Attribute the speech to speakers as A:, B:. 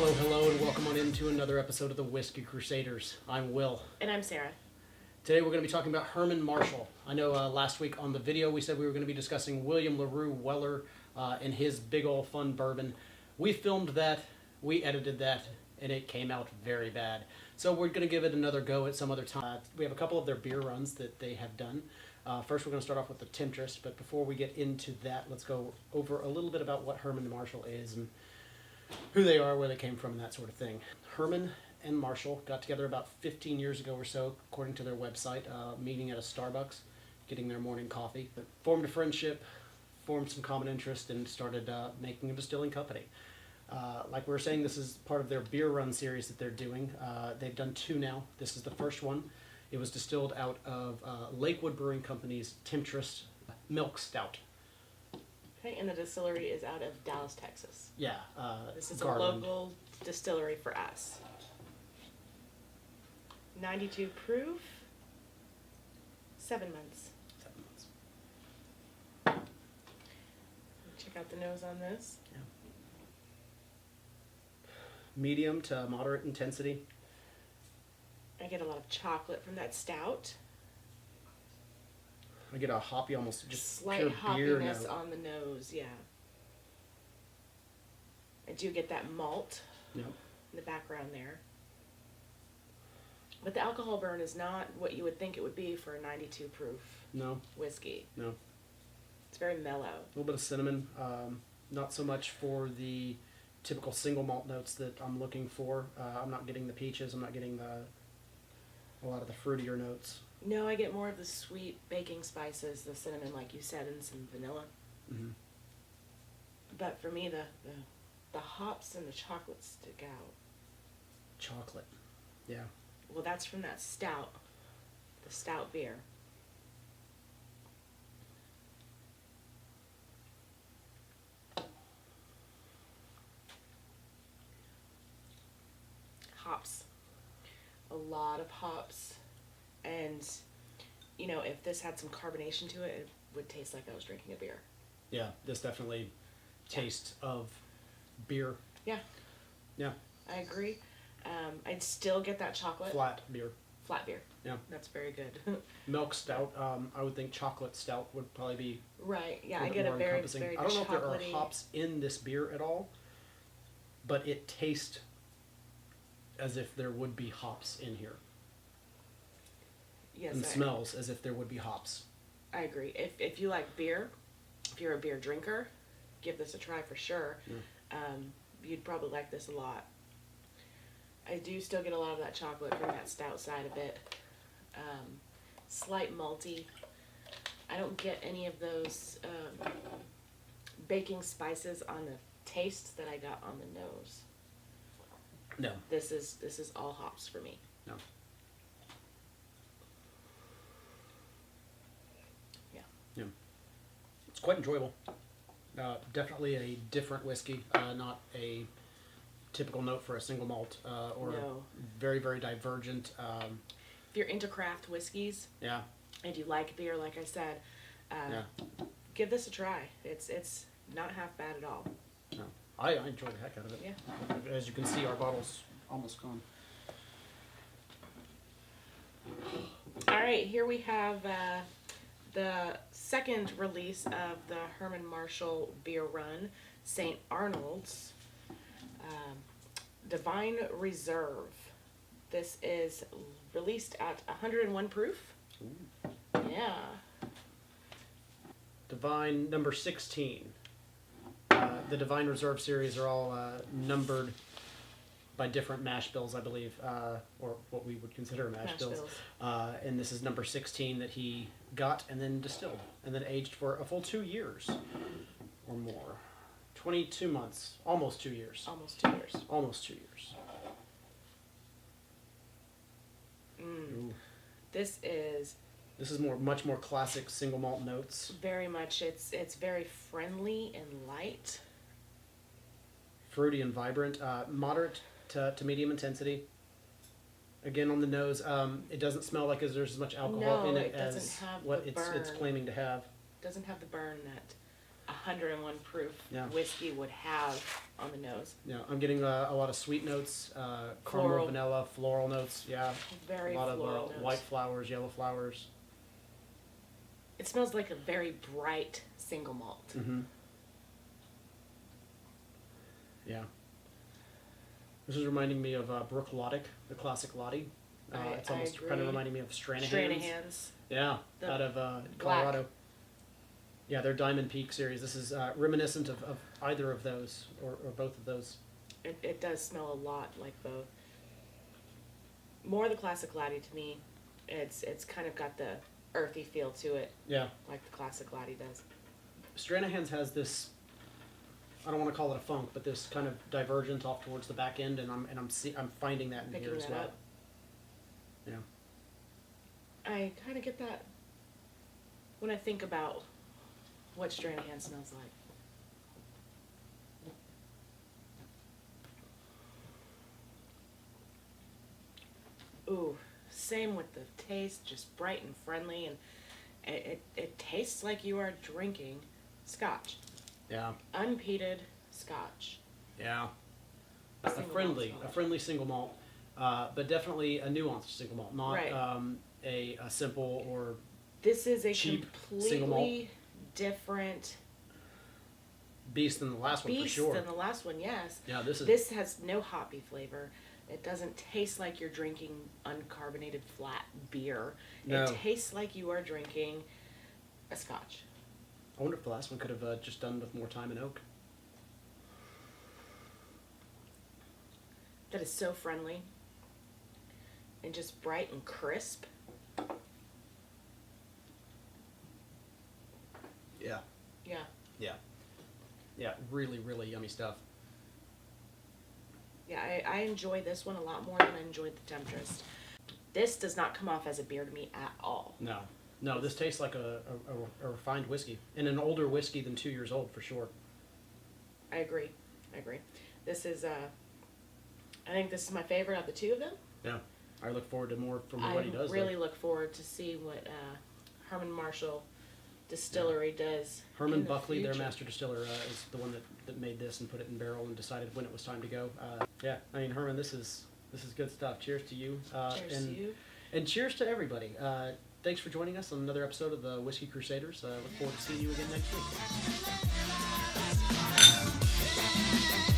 A: Hello, hello, and welcome on into another episode of the Whiskey Crusaders. I'm Will.
B: And I'm Sarah.
A: Today we're going to be talking about Herman Marshall. I know last week on the video we said we were going to be discussing William LaRue Weller and his big ol' fun bourbon. We filmed that, we edited that, and it came out very bad. So we're going to give it another go at some other time. We have a couple of their beer runs that they have done. First we're going to start off with the Temptress, but before we get into that, let's go over a little bit about what Herman Marshall is and who they are, where they came from, and that sort of thing. Herman and Marshall got together about 15 years ago or so, according to their website, meeting at a Starbucks, getting their morning coffee. But formed a friendship, formed some common interest, and started making a distilling company. Like we were saying, this is part of their beer run series that they're doing. They've done two now. This is the first one. It was distilled out of Lakewood Brewing Company's Temptress Milk Stout.
B: Okay, and the distillery is out of Dallas, Texas.
A: Yeah.
B: This is
A: Garland.
B: a local distillery for us. 92 proof, 7 months.
A: 7 months.
B: Check out the nose on this.
A: Yeah. Medium to moderate intensity.
B: I get a lot of chocolate from that stout.
A: I get a hoppy, almost just
B: Slight
A: pure beer
B: hoppiness
A: note.
B: on the nose, yeah. I do get that malt
A: Yep.
B: in the background there. But the alcohol burn is not what you would think it would be for a 92 proof
A: No,
B: whiskey.
A: no.
B: It's very mellow.
A: A little bit of cinnamon. Not so much for the typical single malt notes that I'm looking for. I'm not getting the peaches. I'm not getting a lot of the fruitier notes.
B: No, I get more of the sweet baking spices, the cinnamon, like you said, and some vanilla.
A: Mm-hmm.
B: But for me, the hops and the chocolate stick out.
A: Chocolate. Yeah.
B: Well, that's from that stout, the stout beer. Hops. A lot of hops. And, you know, if this had some carbonation to it, it would taste like I was drinking a beer.
A: Yeah, this definitely tastes of beer.
B: Yeah,
A: Yeah.
B: I agree. I'd still get that chocolate.
A: Flat beer.
B: Flat beer.
A: Yeah.
B: That's very good.
A: Milk stout. I would think chocolate stout would probably be
B: Right, yeah,
A: a
B: I
A: little
B: get
A: bit
B: a
A: more
B: very,
A: encompassing.
B: very
A: I don't know if there are
B: chocolatey.
A: hops in this beer at all, but it tastes as if there would be hops in here.
B: Yes,
A: And smells as if there would be hops.
B: I agree. If you like beer, if you're a beer drinker, give this a try for sure.
A: Yeah.
B: You'd probably like this a lot. I do still get a lot of that chocolate from that stout side of it. Slight malty. I don't get any of those baking spices on the taste that I got on the nose.
A: No.
B: This is all hops for me.
A: No.
B: Yeah.
A: Yeah. It's quite enjoyable. Definitely a different whiskey, not a typical note for a single malt, or
B: No.
A: very, very divergent.
B: If you're into craft whiskeys
A: Yeah.
B: and you like beer, like I said,
A: Yeah.
B: give this a try. It's not half bad at all.
A: No. I enjoy the heck out of it.
B: Yeah.
A: As you can see, our bottle's almost gone.
B: All right, here we have the second release of the Herman Marshall beer run, St. Arnold's Divine Reserve. This is released at 101 proof.
A: Ooh.
B: Yeah.
A: Divine number 16. The Divine Reserve series are all numbered by different mash bills, I believe, or what we would consider mash bills. And this is number 16 that he got and then distilled and then aged for a full 2 years or more. 22 months, almost 2 years.
B: Almost 2 years.
A: Almost 2 years. Ooh.
B: This is
A: This is much more classic single malt notes.
B: very much, it's very friendly and light.
A: Fruity and vibrant. Moderate to medium intensity. Again, on the nose, it doesn't smell like there's as much alcohol
B: No,
A: in
B: it
A: it
B: doesn't
A: as
B: have
A: what
B: the
A: it's
B: burn.
A: claiming to have.
B: Doesn't have the burn that 101 proof
A: Yeah.
B: whiskey would have on the nose.
A: Yeah, I'm getting a lot of sweet notes, caramel,
B: Floral.
A: vanilla, floral notes. Yeah,
B: Very
A: a lot
B: floral
A: of
B: notes.
A: white flowers, yellow flowers.
B: It smells like a very bright single malt.
A: Mm-hmm. Yeah. This is reminding me of Brook Lottick, the classic Lottie. It's
B: I
A: almost
B: agree.
A: kind of reminding me of Stranahan's.
B: Stranahan's.
A: Yeah,
B: The
A: out of
B: black.
A: Colorado. Yeah, their Diamond Peak series. This is reminiscent of either of those, or both of those.
B: It does smell a lot like both. More the classic laddie to me. It's kind of got the earthy feel to it,
A: Yeah.
B: like the classic laddie does.
A: Stranahan's has this, I don't want to call it a funk, but this kind of divergence off towards the back end, and I'm finding that in
B: Picking
A: here as
B: that
A: well.
B: up.
A: Yeah.
B: I kind of get that when I think about what Stranahan smells like. Ooh, same with the taste, just bright and friendly, and it tastes like you are drinking scotch.
A: Yeah.
B: Unpeated scotch.
A: Yeah.
B: A single
A: friendly,
B: malt
A: a
B: scotch.
A: friendly single malt, but definitely a nuanced single malt, not
B: Right.
A: A simple or
B: This is a
A: Cheap single malt.
B: completely different
A: beast than the last one for
B: beast
A: sure.
B: than the last one, yes.
A: Yeah, this is
B: This has no hoppy flavor. It doesn't taste like you're drinking uncarbonated flat beer.
A: No.
B: It tastes like you are drinking a scotch.
A: I wonder if the last one could have just done with more time in oak.
B: That is so friendly and just bright and crisp.
A: Yeah.
B: Yeah.
A: Yeah. Yeah, really, really yummy stuff.
B: Yeah, I enjoy this one a lot more than I enjoyed the Temptress. This does not come off as a beer to me at all.
A: No. No, this tastes like a refined whiskey. And an older whiskey than 2 years old, for sure.
B: I agree. This is, I think this is my favorite of the two of them.
A: Yeah. I look forward to more from
B: I
A: what he does.
B: really look forward to see what Herman Marshall Distillery does.
A: Herman
B: in the
A: Buckley, their
B: future.
A: master distiller, is the one that made this and put it in barrel and decided when it was time to go. Yeah, I mean, Herman, this is good stuff. Cheers to you.
B: Cheers
A: and,
B: to you.
A: And cheers to everybody. Thanks for joining us on another episode of the Whiskey Crusaders. Look forward to seeing you again next week.